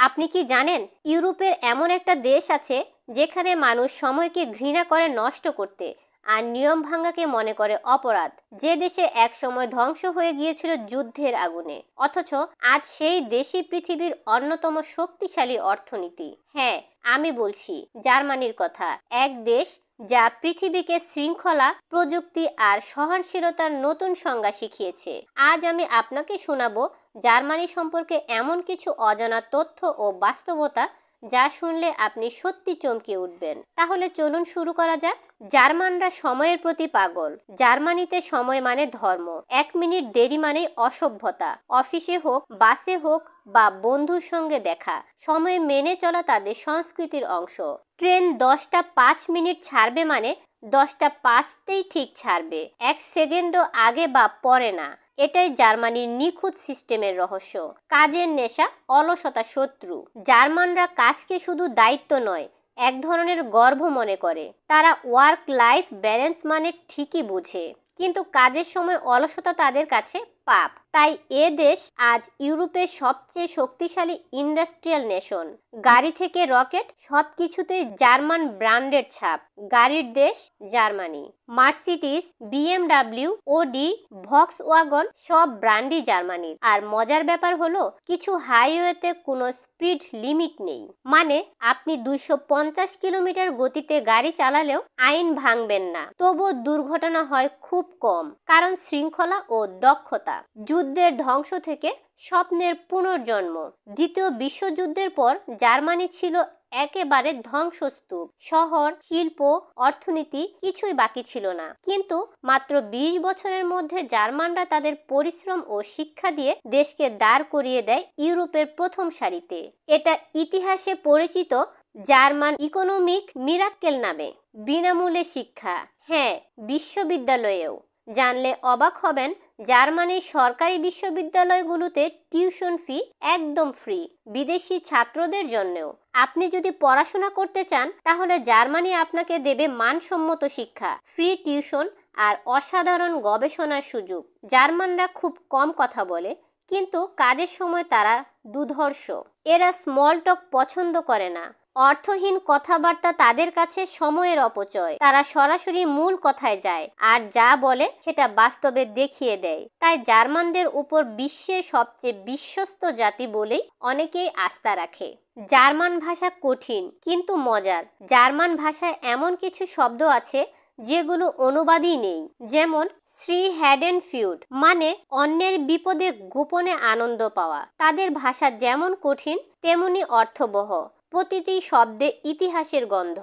আপনি কি জানেন ইউরোপের এমন একটা দেশ আছে যেখানে মানুষ সময়কে ঘৃণা করে নষ্ট করতে আর নিয়ম ভাঙাকে মনে করে অপরাধ, যে দেশে এক সময় ধ্বংস হয়ে গিয়েছিল যুদ্ধের আগুনে, অথচ আজ সেই দেশই পৃথিবীর অন্যতম শক্তিশালী অর্থনীতি। হ্যাঁ, আমি বলছি জার্মানির কথা। এক দেশ যা পৃথিবীকে শৃঙ্খলা, প্রযুক্তি আর সহনশীলতার নতুন সংজ্ঞা শিখিয়েছে। আজ আমি আপনাকে শোনাবো জার্মানি সম্পর্কে এমন কিছু অজানা তথ্য ও বাস্তবতা যা শুনলে আপনি সত্যি চমকে উঠবেন। তাহলে চলুন শুরু করা যাক। জার্মানরা সময়ের প্রতি পাগল। জার্মানিতে সময় মানে ধর্ম। 1 মিনিট দেরি মানেই অসভ্যতা। অফিসে হোক, বাসে হোক বা বন্ধুর সঙ্গে দেখা, সময় মেনে চলা তাদের সংস্কৃতির অংশ। ট্রেন 10টা 5 মিনিট ছাড়বে মানে 10টা 5তেই ঠিক ছাড়বে, 1 সেকেন্ডও আগে বা পরে না। এটাই জার্মানির নিখুঁত সিস্টেমের রহস্য। কাজের নেশা, অলসতা শত্রু। জার্মানরা কাজকে শুধু দায়িত্ব নয়, এক ধরনের গর্ব মনে করে। তারা ওয়ার্ক লাইফ ব্যালেন্স মানে ঠিকই বুঝে, কিন্তু কাজের সময় অলসতা তাদের কাছে পাপ। তাই এ দেশ আজ ইউরোপের সবচেয়ে শক্তিশালী ইন্ডাস্ট্রিয়াল নেশন। গাড়ি থেকে রকেট, সবকিছুতেই জার্মান ব্র্যান্ডের ছাপ। গাড়ির দেশ জার্মানি। মার্সিডিজ, বিএমডাব্লিউ, ওডি, ভক্সওয়াগন সব ব্র্যান্ডই জার্মানির। আর মজার ব্যাপার হলো কিছু হাইওয়েতে কোনো স্পিড লিমিট নেই, মানে আপনি 250 কিলোমিটার গতিতে গাড়ি চালালেও আইন ভাঙবেন না। তবুও দুর্ঘটনা হয় খুব কম, কারণ শৃঙ্খলা ও দক্ষতা। যুদ্ধের ধ্বংস থেকে স্বপ্নের পুনর্জন্ম। দ্বিতীয় বিশ্বযুদ্ধের পর জার্মানি ছিল একেবারে ধ্বংসস্তূপ। শহর, শিল্প, অর্থনীতি কিছুই বাকি ছিল না। কিন্তু মাত্র 20 বছরের মধ্যে জার্মানরা তাদের পরিশ্রম ও শিক্ষা দিয়ে দেশকে দাঁড় করিয়ে দেয় ইউরোপের প্রথম সারিতে। এটা ইতিহাসে পরিচিত জার্মান ইকোনমিক মিরাক্কেল নামে। বিনামূল্যে শিক্ষা, হ্যাঁ, বিশ্ববিদ্যালয়েও। জানলে অবাক হবেন, জার্মানির সরকারি বিশ্ববিদ্যালয়গুলোতে টিউশন ফি একদম ফ্রি, বিদেশি ছাত্রদের জন্যও। আপনি যদি পড়াশোনা করতে চান তাহলে জার্মানি আপনাকে দেবে মানসম্মত শিক্ষা, ফ্রি টিউশন আর অসাধারণ গবেষণার সুযোগ। জার্মানরা খুব কম কথা বলে, কিন্তু কাজের সময় তারা দুর্ধর্ষ। এরা স্মল টক পছন্দ করে না। অর্থহীন কথাবার্তা তাদের কাছে সময়ের অপচয়। তারা সরাসরি মূল কথায় যায়, আর যা বলে সেটা বাস্তবে দেখিয়ে দেয়। তাই জার্মানদের উপর বিশ্বের সবচেয়ে বিশ্বস্ত জাতি বলেই অনেকেই আস্থা রাখে। জার্মান ভাষা কঠিন কিন্তু মজার। জার্মান ভাষায় এমন কিছু শব্দ আছে যেগুলো অনুবাদই নেই, যেমন শ্রী হ্যাডেন ফিউড মানে অন্যের বিপদে গোপনে আনন্দ পাওয়া। তাদের ভাষা যেমন কঠিন তেমনি অর্থবহ, প্রতিটি শব্দে ইতিহাসের গন্ধ।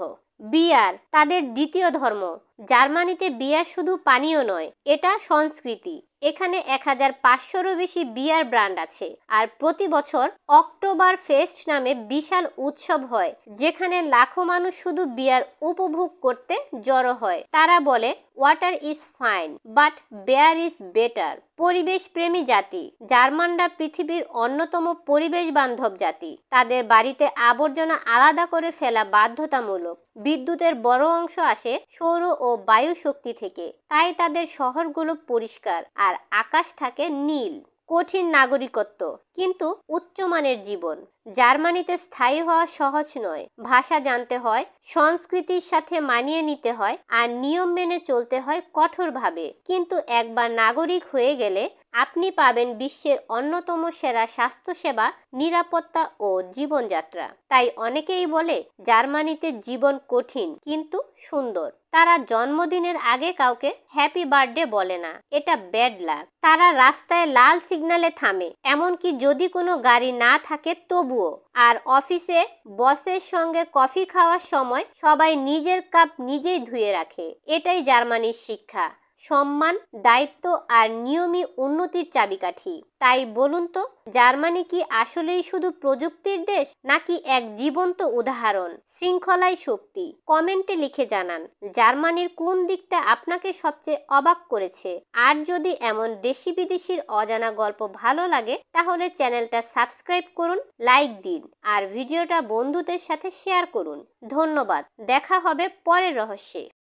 বিয়ার তাদের দ্বিতীয় ধর্ম। জার্মানিতে বিয়ার শুধু পানীয় নয়, এটা সংস্কৃতি। এখানে 1500-রও বেশি বিয়ার ব্র্যান্ড আছে। আর প্রতি বছর অক্টোবর ফেস্ট নামে বিশাল উৎসব হয়, যেখানে লাখো মানুষ শুধু বিয়ার উপভোগ করতে জড়ো হয়। তারা বলে water is fine but beer is better. পরিবেশ প্রেমী জাতি। জার্মানরা পৃথিবীর অন্যতম পরিবেশ বান্ধব জাতি। তাদের বাড়িতে আবর্জনা আলাদা করে ফেলা বাধ্যতামূলক। বিদ্যুতের বড় অংশ আসে সৌর ও বায়ু শক্তি থেকে, তাই তাদের শহরগুলো পরিষ্কার আর আকাশ থাকে নীল। কঠিন নাগরিকত্ব কিন্তু উচ্চমানের জীবন। জার্মানিতে স্থায়ী হওয়া সহজ নয়। ভাষা জানতে হয়, সংস্কৃতির সাথে মানিয়ে নিতে হয়, আর নিয়ম মেনে চলতে হয় কঠোরভাবে। কিন্তু একবার নাগরিক হয়ে গেলে আপনি পাবেন বিশ্বের অন্যতম সেরা স্বাস্থ্যসেবা, নিরাপত্তা ও জীবনযাত্রা। তাই অনেকেই বলে জার্মানিতে জীবন কঠিন কিন্তু সুন্দর। তারা জন্মদিনের আগে কাউকে হ্যাপি বার্থডে বলে না, এটা ব্যাড লাক। তারা রাস্তায় লাল সিগন্যালে থামে, এমনকি যদি কোনো গাড়ি না থাকে তবুও। আর অফিসে বসের সঙ্গে কফি খাওয়ার সময় সবাই নিজের কাপ নিজেই ধুয়ে রাখে। এটাই জার্মানির শিক্ষা, সম্মান, দায়িত্ব আর নিয়মই উন্নতির চাবিকাঠি। তাই বলুন তো, জার্মানি কি আসলেই শুধু প্রযুক্তির দেশ, নাকি এক জীবন্ত উদাহরণ শৃঙ্খলাই শক্তি? কমেন্টে লিখে জানান জার্মানির কোন দিকটা আপনাকে সবচেয়ে অবাক করেছে। আর যদি এমন দেশি বিদেশির অজানা গল্প ভালো লাগে তাহলে চ্যানেলটা সাবস্ক্রাইব করুন, লাইক দিন আর ভিডিওটা বন্ধুদের সাথে শেয়ার করুন। ধন্যবাদ। দেখা হবে পরের রহস্যে।